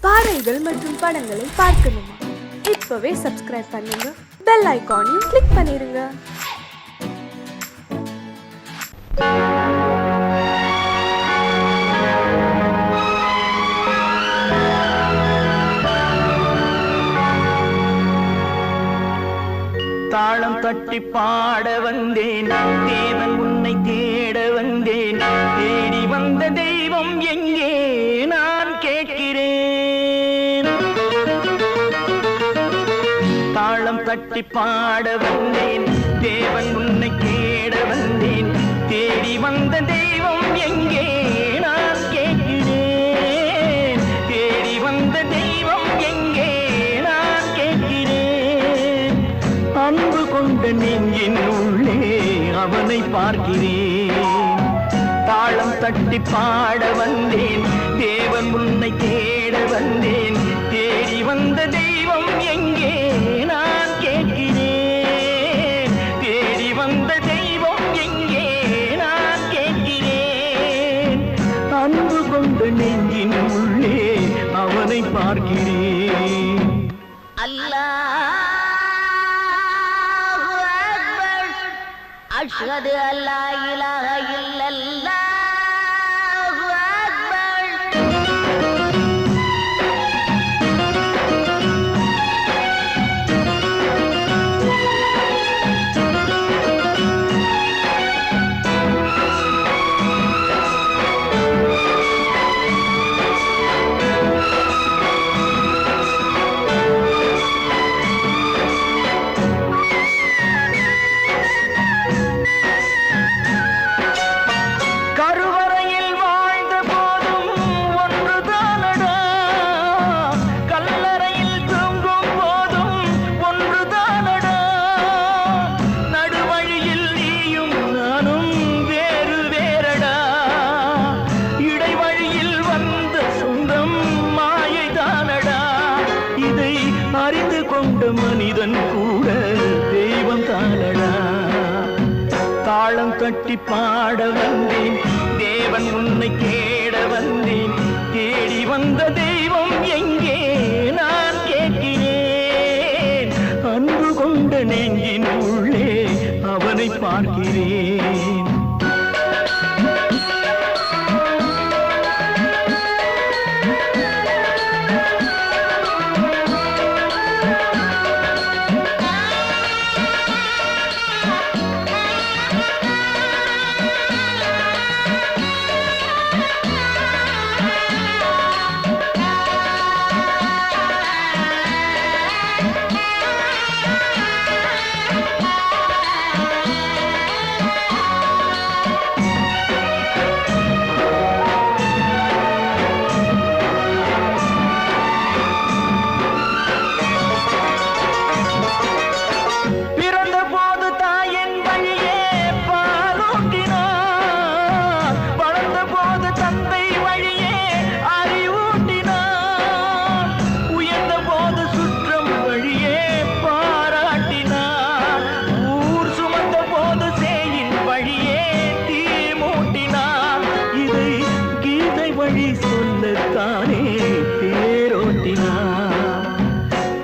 பாடல்கள் மற்றும் படங்களை பார்க்கணுமா? இப்பவே சப்ஸ்கிரைப் பண்ணுங்க, பெல் ஐகானையும் கிளிக் பண்ணிருங்க. தாளம் தட்டி பாட வந்தேன், தேவன் உன்னை தேட வந்தேன். தேடி வந்த தெய்வம் எங்கே நான் கேட்கிறேன். தாளம் தட்டி பாட வந்தேன், தேவன் உன்னை தேட வந்தேன். தேடி வந்த தெய்வம் எங்கே நான் கேட்கிறேன். தேடி வந்த தெய்வம் எங்கே நான் கேட்கிறேன். அன்பு கொண்ட நெஞ்சின் உள்ளே அவனை பார்க்கிறேன். தாளம் தட்டி பாட வந்தேன், தேவன் உன்னை தேட வந்தேன். தேடி வந்த தெய்வம் எங்கே நான் கேட்கிறேன். தேடி வந்த தெய்வம் எங்கே நான் கேட்கிறேன். அன்பு கொண்ட நெஞ்சின் உள்ளே அவனை பார்க்கிறேன். அல்லாஹ் அஷ்ஹது அல்லா இலாஹ இல்லல்லாஹு அக்பர். அறிந்து கொண்ட மனிதன் கூட தெய்வம் தானடா. தாளம் தட்டி பாட வந்தேன், தேவன் உன்னை தேட வந்தேன். தேடி வந்த தெய்வம் எங்கே நான் கேட்கிறேன். அன்பு கொண்ட நெஞ்சின் உள்ளே அவனை பார்க்கிறேன்.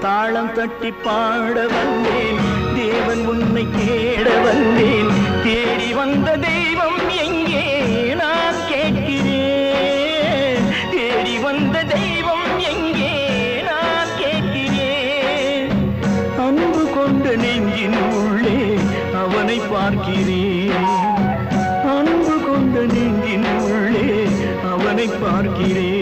தாளம் தட்டி பாட வந்தேன், தேவன் உன்னை தேட வந்தேன். தேடி வந்த தெய்வம் எங்கே நான் கேட்கிறேன். தேடி வந்த தெய்வம் எங்கே நான் கேட்கிறேன். அன்பு கொண்ட நெஞ்சின் உள்ளே அவனை பார்க்கிறேன். அன்பு கொண்ட நெஞ்சின் உள்ளே அவனை பார்க்கிறேன்.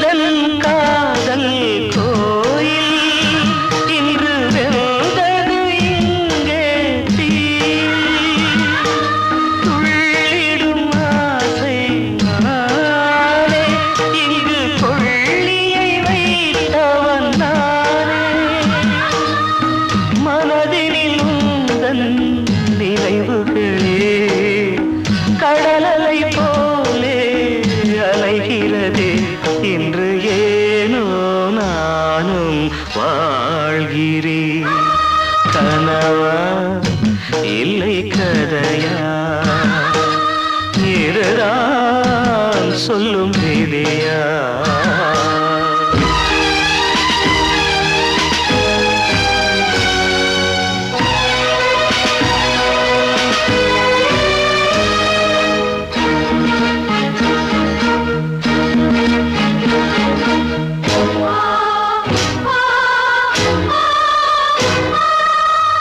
எந்தன் காதல் கோயில் இன்று வெந்தது இங்கே தீ துள்ளிடும் ஆசை நானே இங்கு கொள்ளியை வைத்தவன் நானே மனதினில் உந்தன் நினைவுகளே கடலலை போலே அலைகிறதே இன்று ஏனோ நானும் வாழ்கிறேன் கனவா இல்லை கதையா இதுதான் சொல்லும் விதியா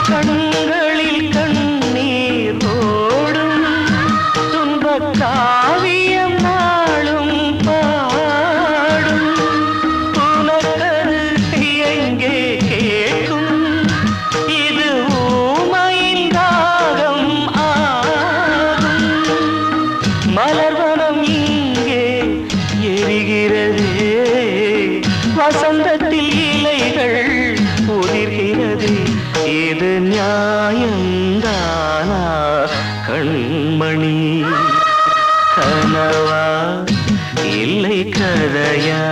கண்களில் கண்ணீர் ஓடும் துன்பக் காவியம் நாளும் பாடும் உனக்கது எங்கே கேட்கும் இது ஊமையின் தாகம் ஆகும் மலர்வனம் இங்கே எரிகிறதே வசந்தத்தில் இலைகள் உதிர்கிறது இது நியாயந்தானா கண்மணி கனவா இல்லை கதையா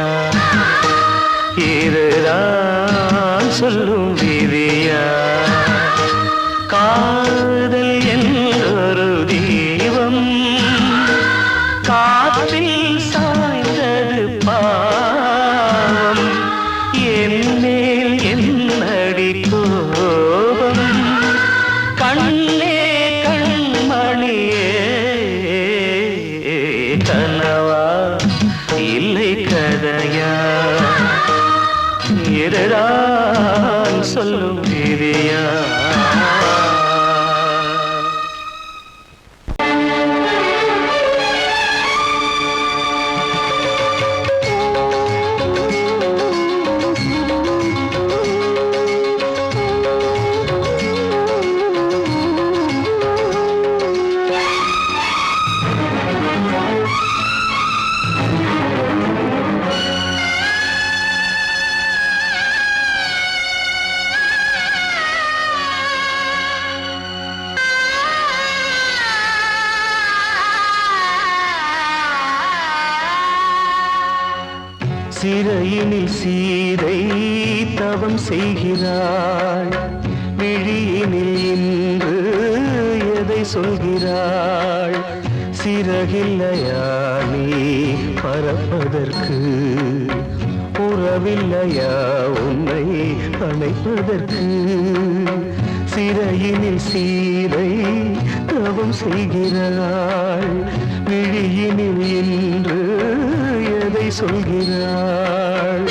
இதுதான் சொல்லும் விதியா காதல் என்றொரு தீபம் காற்றில் சாய்ந்தது பாவம் என்னேல் என்னடி கோபம் கண்ணே கண்மணியே கனவா இல்லை கதையா இதுதான் சொல்லும் விதியா சிறையினில் சீதை தவம் செய்கிறாள் விழியினில் இன்று எதை சொல்கிறாள் சிறகில்லையா நீ பறப்பதற்கு உறவில்லையா உன்னை அணைப்பதற்கு சிறையினில் சீதை தவம் செய்கிறாள் விழியினில் இன்று எதை சொல்கிறாள்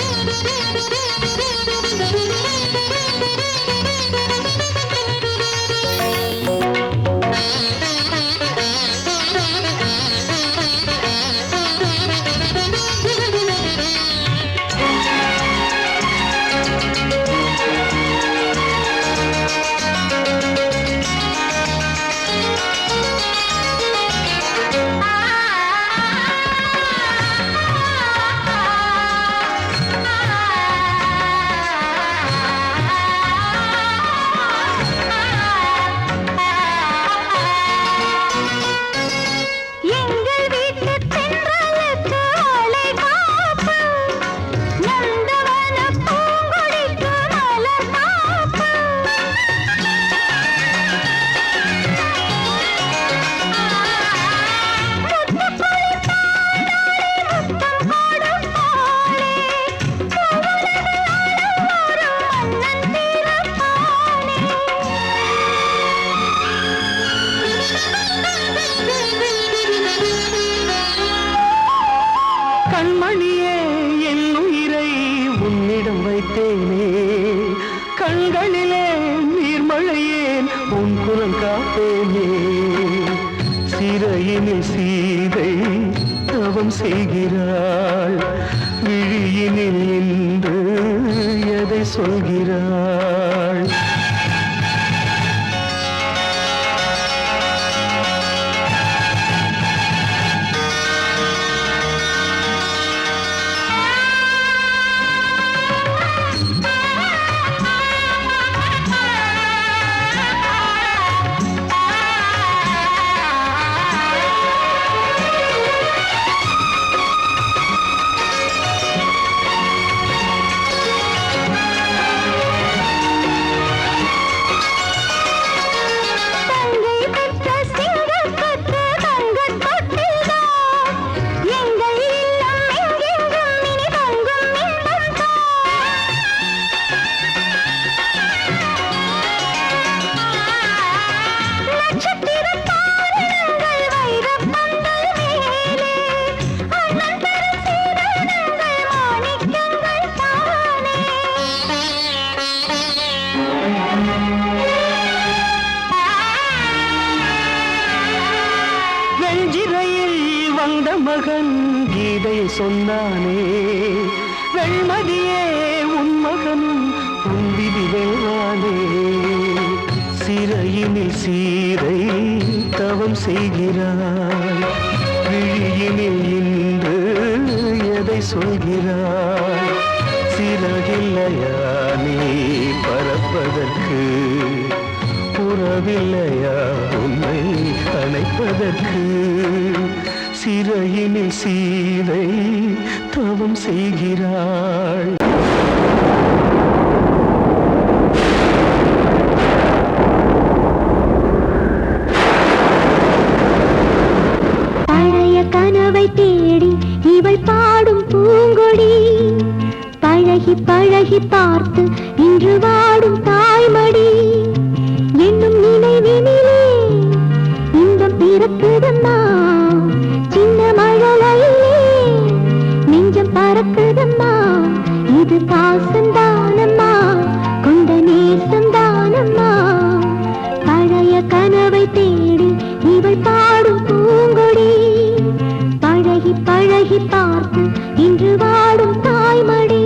கண்மணியே என் உயிரை உன்னிடம் வைத்தேனே கண்களிலே நீர்மழையேன் உன் குரல் காப்பேனே சிறையினில் சீதை தவம் செய்கிறாள் விழியினில் இன்று எதை சொல்கிறாள்? வெஞ்சிரையில் வந்த மகன் கீதை சொன்னானே, வெண்மதியே உன் மகனும் உன் விதி வெல்வானே. சிறையினில் சீரை தவம் செய்கிறாய், விழியினில் இன்று எதை சொல்கிறாய்? சிறகில்லையா நீ பறப்பதற்கு, உறவில்லையா உன்னை அணைப்பதற்கு? சிறையினில் சீதை தவம் செய்கிறாள். பழைய கனவை தேடி இவள் பாடும் பூங்கொடி, பழகி பழகி பார்த்து இன்று வாடும் தாய்மடி. என்னும் நினைவினிலே இன்பம் பிறக்குதம்மா, சின்ன மழலையிலே நெஞ்சம் பறக்குதம்மா. இது பாசந்தானம்மா, கொண்ட நேசந்தானம்மா. பழைய கனவை தேடி இவள் பாடும் பூங்கொடி, பழகி பழகி பார்த்து இன்று வாடும் தாய்மடி.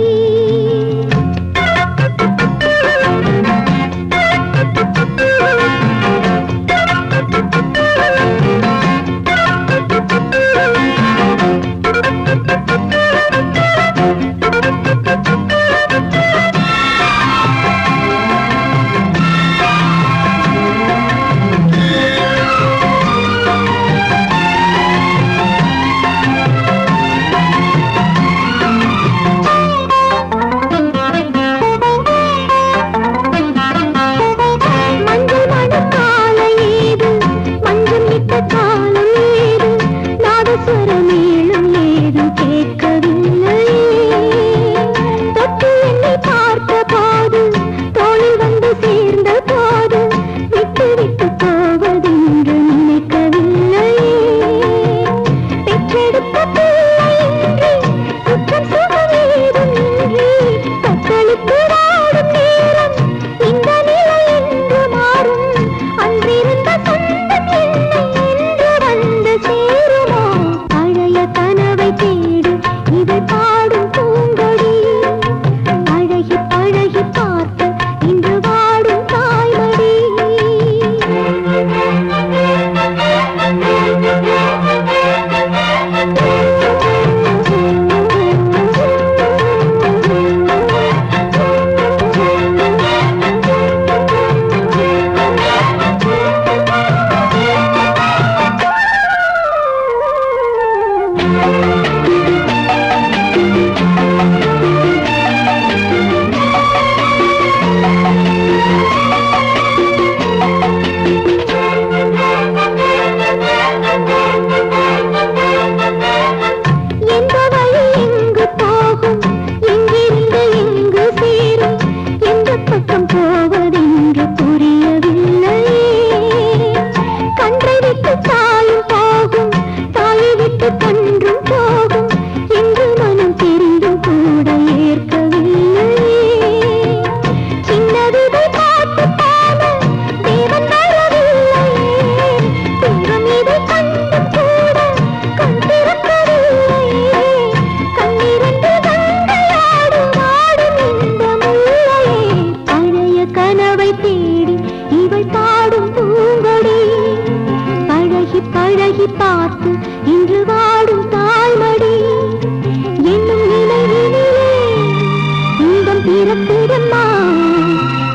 பிறக்குதம்மா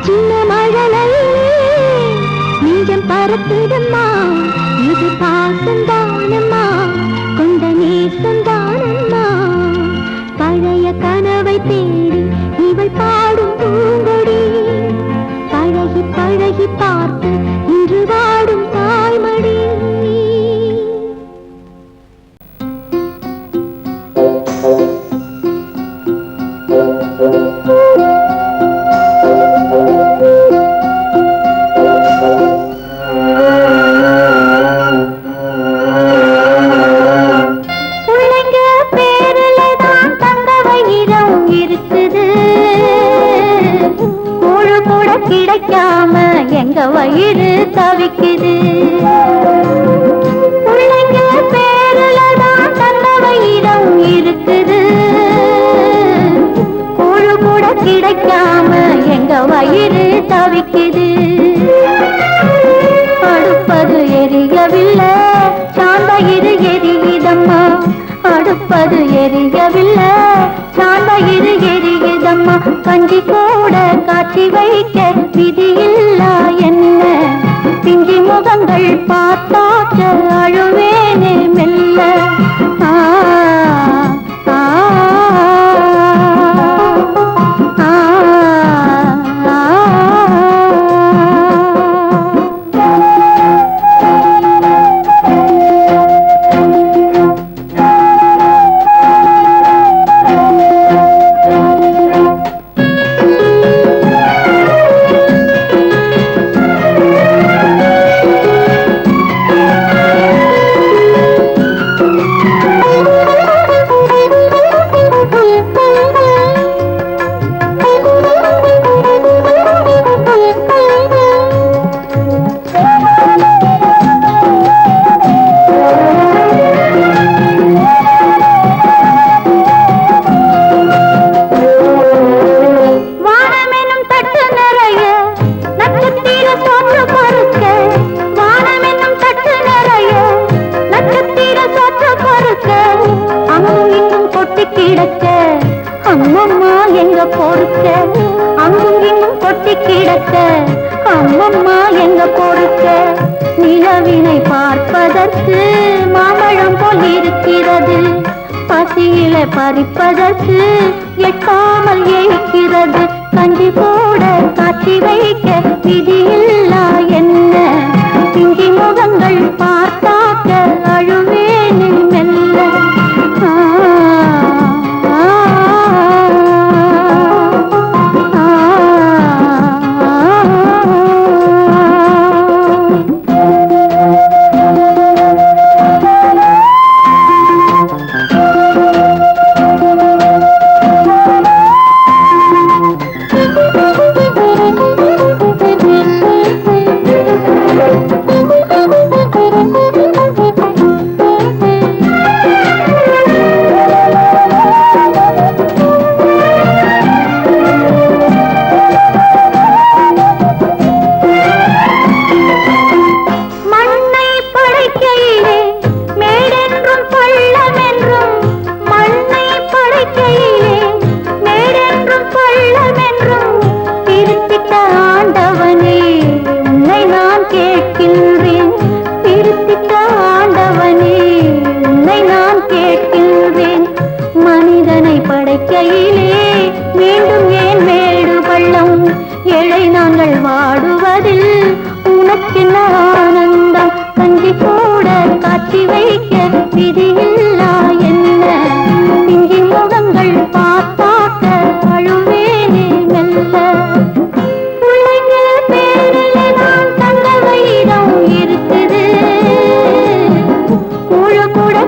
சின்ன மழலையே நெஞ்சம் பறக்குதம்மா இது பாசந்தானம்மா கொண்ட நேசந்தானம்மா பழைய கனவை தேடி இவள் பாடும் பூங்கொடி பழகி பழகி பார்த்து இன்று வாடும் தாய்மடி கிடைக்காம எங்க வயிறு தவிக்குது பிள்ளைங்க பேருலதான் தந்த வயிறம் இருக்குது கூழு கூட கிடைக்காம எங்க வயிறு தவிக்குது அடுப்பது எரியவில்லை சாந்தயிறு எரியுதம்மா அடுப்பது எரியவில்லை சாந்தயிறு எரியுதம்மா கஞ்சி கூட காட்சி வைக்க விதியில்லா என்ன பிஞ்சி முகங்கள் பார்த்தாக்க அழுவேனே மெல்ல ஆ ஆ ஆ கிடக்க அம்மம்மா எங்க பொறுக்க அங்கும் இங்கும் கொட்டி கிடக்க அம்மம்மா எங்க பொறுக்க நிலவினை பார்ப்பதற்கு மாம்பழம் போல் இருக்கிறது பசியில பறிப்பதற்கு எட்டாமல் ஏய்க்கிறது கஞ்சி போட காட்சி வைக்க விதியில்லா என்ன பிஞ்சி முகங்கள் பார்த்தாக்க அழுவேனே மெல்ல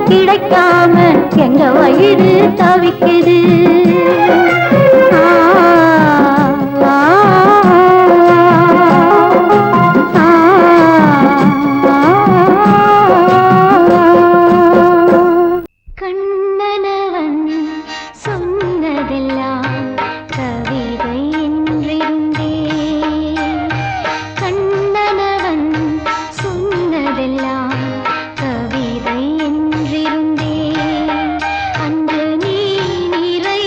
கிடைக்காம எங்க வயிறு தவிக்குது கவிதை என்றிருந்தே அன்று நீ நிறை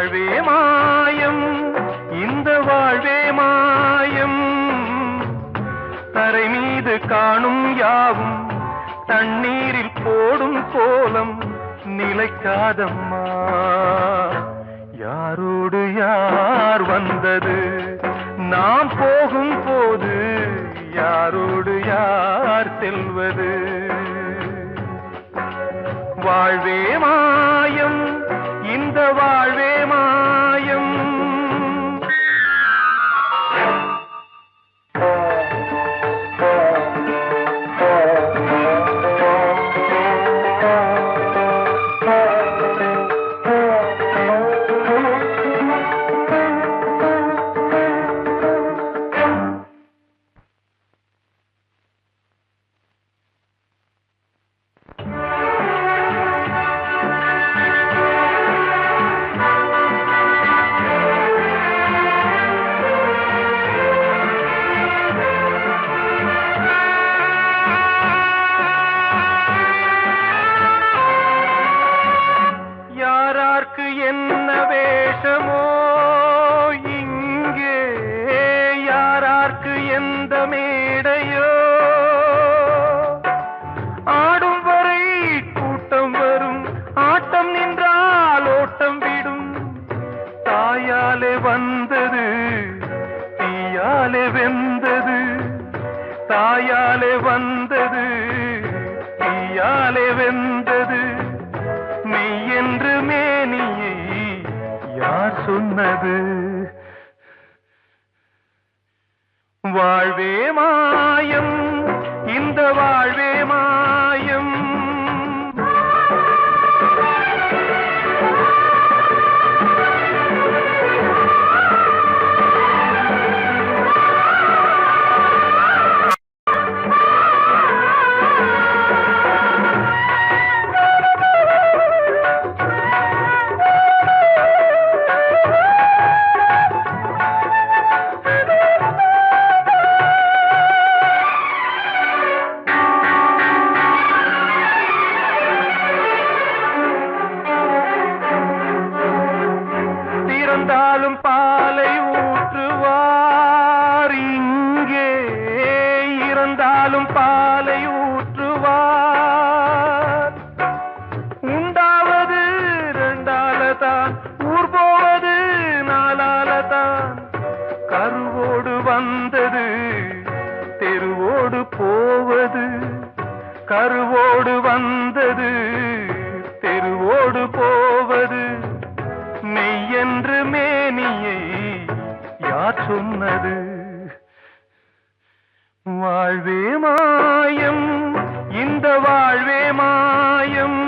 வாழ்வே மாயம் இந்த வாழ்வே மாயம் தரை மீது காணும் யாவும் தண்ணீரில் போடும் கோலம் நிலைக்காதம்மா யாரோடு யார் வந்தது நாம் போகும் போது யாரோடு யார் செல்வது வாழ்வே மாயம் இந்த வாழ்வே மாயம் என்ன வேஷமோ இங்கே யாரார்க்கு எந்த மேடையோ ஆடும் வரை கூட்டம் வரும் ஆட்டம் நின்றால் ஓட்டம் விடும் தாயாலே வந்தது தீயாலே வெந்தது தாயாலே வந்தது தீயாலே வெந்தது மெய் என்று மேனியை யார் சொன்னது வாழ்வே மாயம் இந்த வாழ்வே மாயம் இறந்தாலும் பாலை ஊற்றுவார் இங்கே இறந்தாலும் பாலை ஊற்றுவார் உண்டாவது ரெண்டாலதான் ஊர் போவது நாலாலதான் கருவோடு வந்தது தெருவோடு போவது கருவோடு வந்தது தெருவோடு போவது மெய் என்று மேனியை யார் சொன்னது வாழ்வே மாயம் இந்த வாழ்வே மாயம்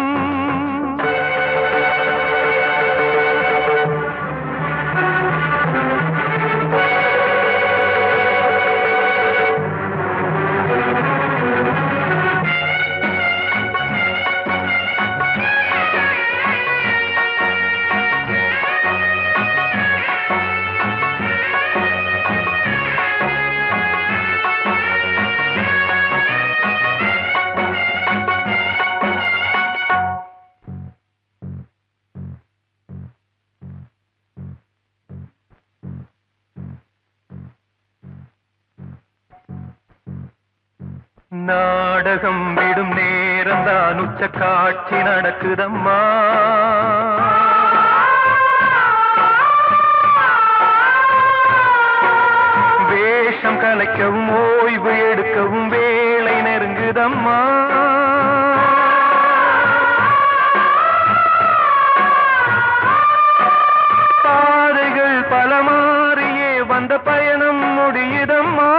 நாடகம் விடும் நேரம்தான் உச்ச காட்சி நடக்குதம்மா வேஷம் கலைக்கவும் ஓய்வு எடுக்கவும் வேளை நெருங்குதம்மா பாதைகள் பல மாறியே வந்த பயணம் முடியுதம்மா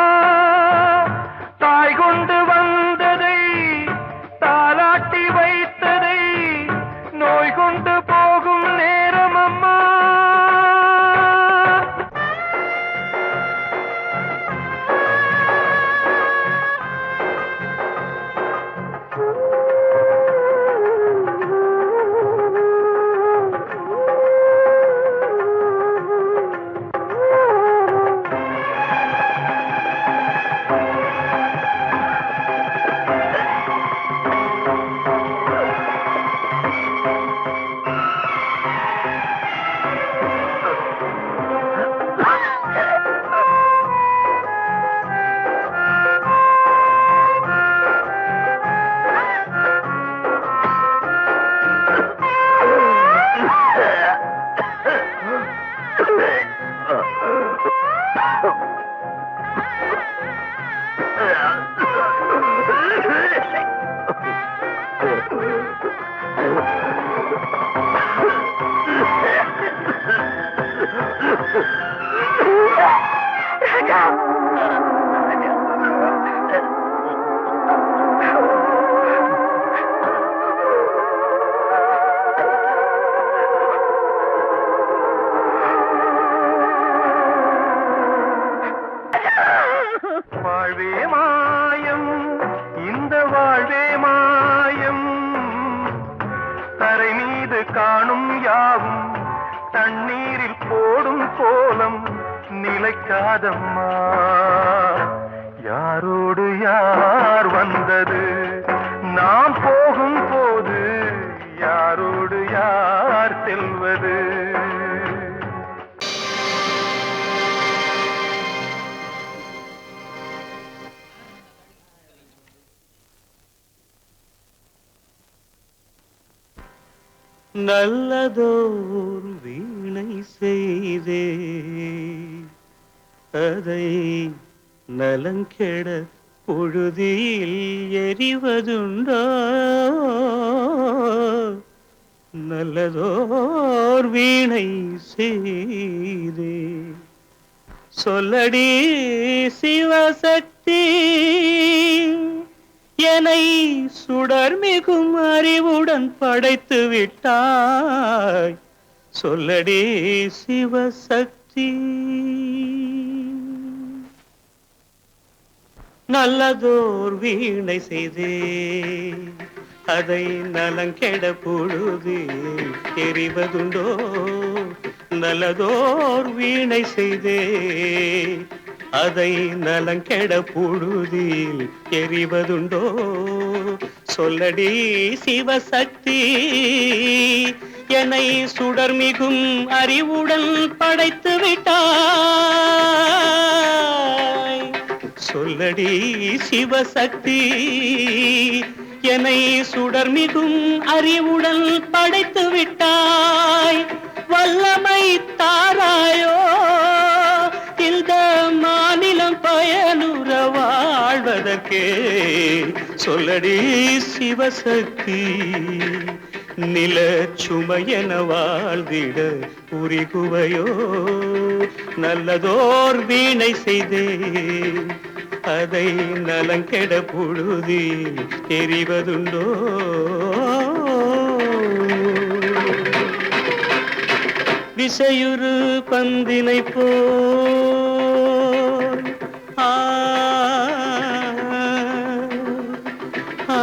தாய் கொண்டு வந்ததை தாலாட்டி வைத்ததை நோய் கொண்டு போகும் நேரம் அம்மா காணும் யாவும் தண்ணீரில் போடும் கோலம் நிலைக்காதம்மா. யாரோடு யார் வந்தது நாம் போகும் போது, யாரோடு யார் செல்வது? நல்லதோர் வீணை செய்தே அதை நலங்கெட பொழுதில் எறிவதுண்டோ? நல்லதோர் வீணை செய்தே சொல்லடி சிவசக்தி, என்னை சுடர் மிகும் அறிவுடன் படைத்து விட்டாய். சொல்லடி சிவசக்தி. நல்லதோர் வீணை செய்தே அதை நலங்கெட பொழுது எறிவதுண்டோ? நல்லதோர் வீணை செய்தே அதை நலங்கெட பொழுதில் எறிவதுண்டோ? சொல்லடி சிவசக்தி, என்னை சுடர் மிகும் அறிவுடன் படைத்து விட்டாய். சொல்லடி சிவசக்தி, என்னை சுடர் மிகும் அறிவுடன் படைத்து விட்டாய். வல்லமை தாராயோ இந்த மாநிலம் பயனுற வாழ்வதற்கே? சொல்லடி சிவசக்தி, நில சுமையென வாழ்ந்திட புரிகுவையோ? நல்லதோர் வீணை செய்தே அதை நலங்கெட பொழுதில் தெரிவதுண்டோ? விசையுறு பந்தினை போல் ஆ ஆ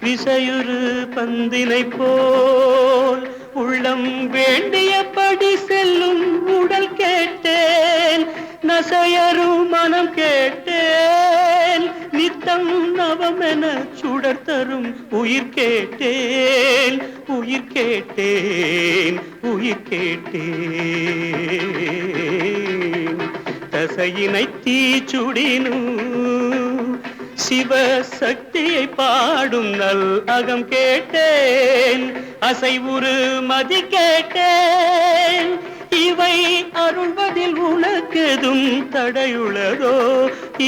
விசையுறு பந்தினை போல் உள்ளம் வேண்டியபடி செல்லும் உடல் கேட்டேன், நசையரும் மனம் கேட்டேன், நித்தம் நவமென சுடர் தரும் உயிர் கேட்டேன், உயிர் கேட்டேன், உயிர் கேட்டேன். தசையினை தீச்சுடினும் சிவசக்தியை பாடும் நல் அகம் கேட்டேன், அசைவுறு மதி கேட்டேன். இவை அருள்வதில் உனக்கெதும் தடையுள்ளதோ?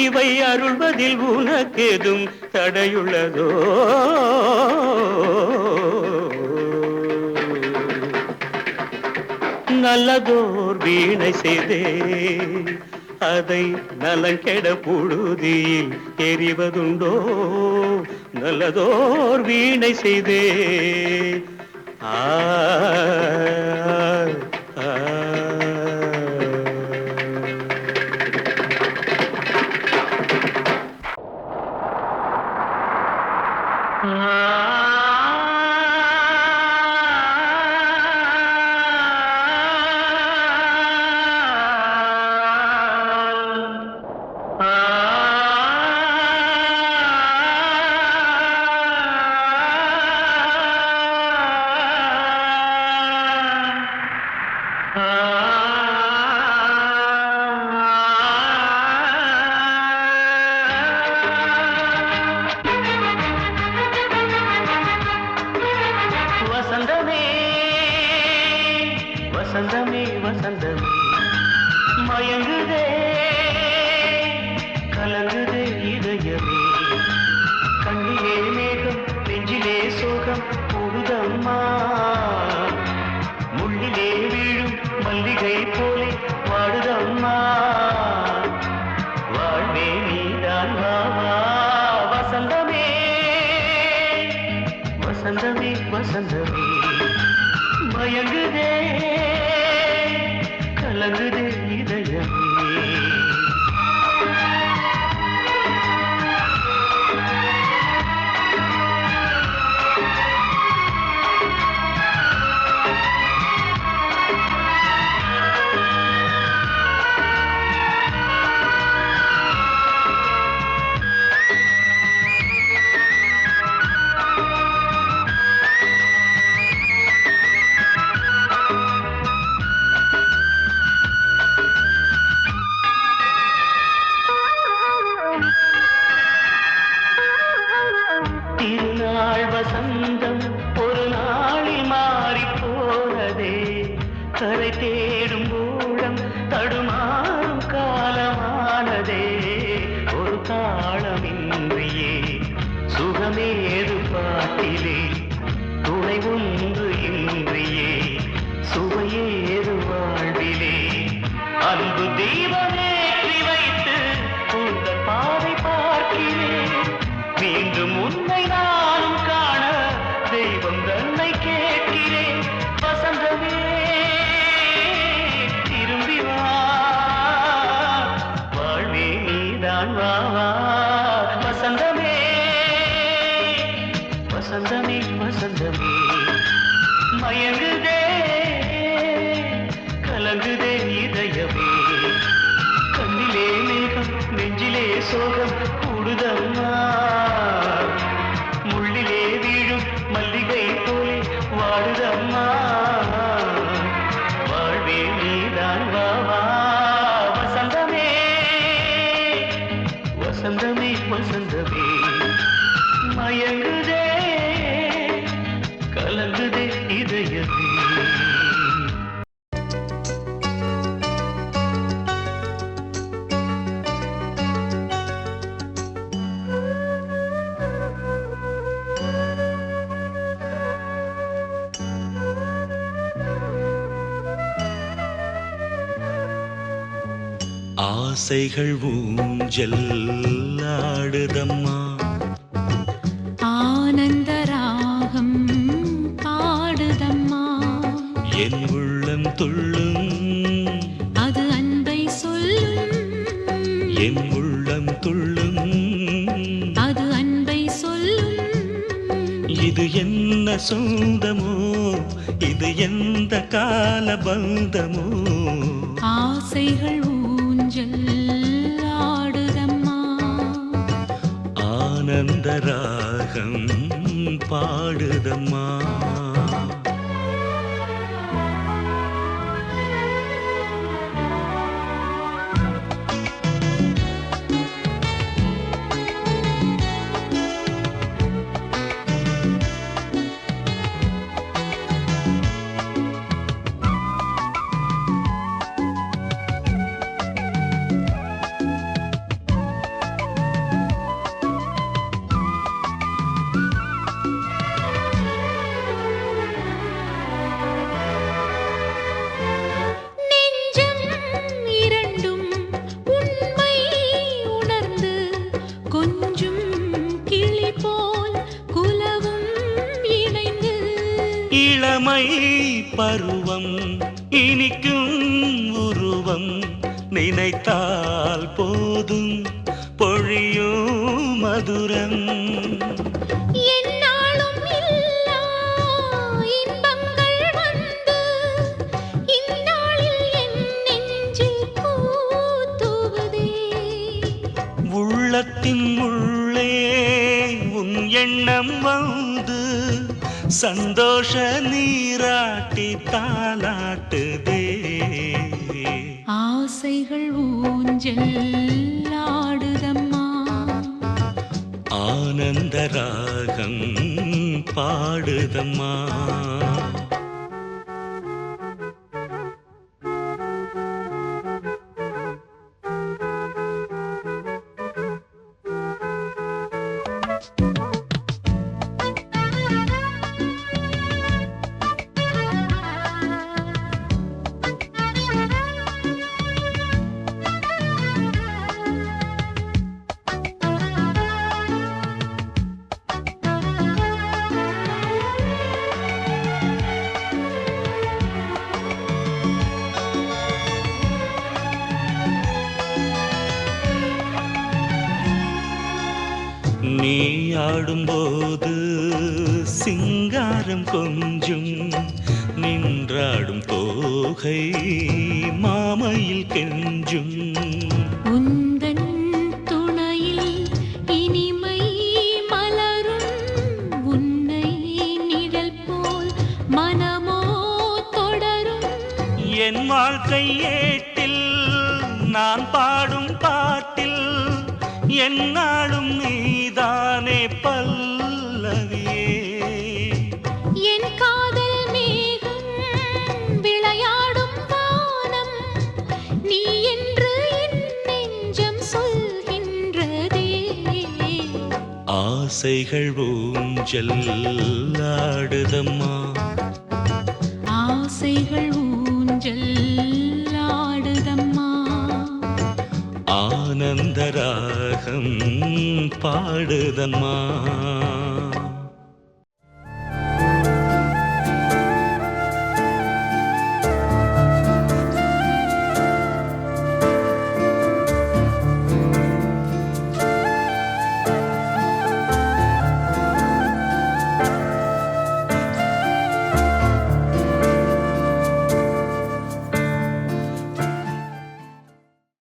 இவை அருள்வதில் உனக்கெதும் தடையுள்ளதோ? நல்லதோர் வீணை செய்தே அதை நலங்கெட பொழுதில் எறிவதுண்டோ? நல்லதோர் வீணை செய்தே ஆ வசந்தமே வசந்தமே மயங்குதே கலங்குதே இதயமே, கண்ணிலே மேகம் நெஞ்சிலே சோகம் கூடுதம்மா, மல்லிகை போலே வாடுதம்மா வாழ்வே நீதான் வாவா வசந்தமே வசந்தமே வசந்தமே மயங்குதே கலங்குதே இதயமே திருநாள் வசந்தம் ஒரு நாளில் மாறி போனதே கரை தேடும் ஊழம் தடுமாறும் காலமானதே ஒரு தாளமின்றியே சுகமேது பாட்டிலே துணை ஒன்று இன்றியே சுவையேது வாழ்விலே அன்பு தீபமேற்றி வைத்து உங்கள் பாதை பார்க்கிறேன் மீண்டும் உன்னை நானும் காண தெய்வம் தன்னை கேட்கிறேன் வசந்தமே திரும்பி வா வாழ்வே நீதான் வா வா வசந்தமே வசந்தமே வசந்தமே மயங்குதே கலங்குதே இதயமே கண்ணிலே மேகம் நெஞ்சிலே சோகம் கூடுதம்மா முள்ளிலே வீழும் மல்லிகை போலே வாடுதம்மா வாழ்வே நீதான் வா வா வசந்தமே வசந்தமே வசந்தமே மயங்குதே கலங்குதே இதயமே ஆசைகள் ஊஞ்சல் ஆடுதம்மா ஆனந்த ராகம் பாடுதம்மா என் உள்ளம் துள்ளும் அது அன்பை சொல்லும் என் உள்ளம் துள்ளும் அது அன்பை சொல்லும் இது என்ன சொந்தமோ இது எந்த கால பந்தமோ ஆசைகள் ஊஞ்சல் ஆடுதம்மா ஆனந்த ராகம் பாடுதம்மா நெஞ்சம் இரண்டும் உண்மை உணர்ந்து கொஞ்சும் கிளி போல் குலவும் இணைந்து இளமை பருவம் இனிக்கும் உருவம் நினைத்தால் போதும் பொழியும் மதுரம் என்னாலும் இல்லா இன்பங்கள் வந்து இந்நாளில் என் நெஞ்சில் பூத்துவதே உள்ளத்தின் உள்ளே உன் எண்ணம் வந்து சந்தோஷ நீராட்டி தாலாட்டுதே ஆசைகள் ஊஞ்சல் ஆடுதம்மா ஆனந்த ராகம் பாடுதம்மா பாடும்போது சிங்காரம் கொஞ்சும் நின்றாடும் தோகை மாமையில் கெஞ்சும் உந்தன் துணையில் இனிமை மலரும் உன்னை நிழல் போல் மனமோ தொடரும் என் வாழ்க்கை ஏட்டில் நான் பாடும் பாட்டில் என்னாலும் நீதானே பல்லவியே என் காதல் மேகம் விளையாடும் வானம் நீ என்று என் நெஞ்சம் சொல்கின்றதே ஆசைகள் ஊஞ்சல் ஆடுதம்மா ஆசைகள் ஊஞ்சல் ஆடுதம்மா ஆனந்த ராகம் பாடுதம்மா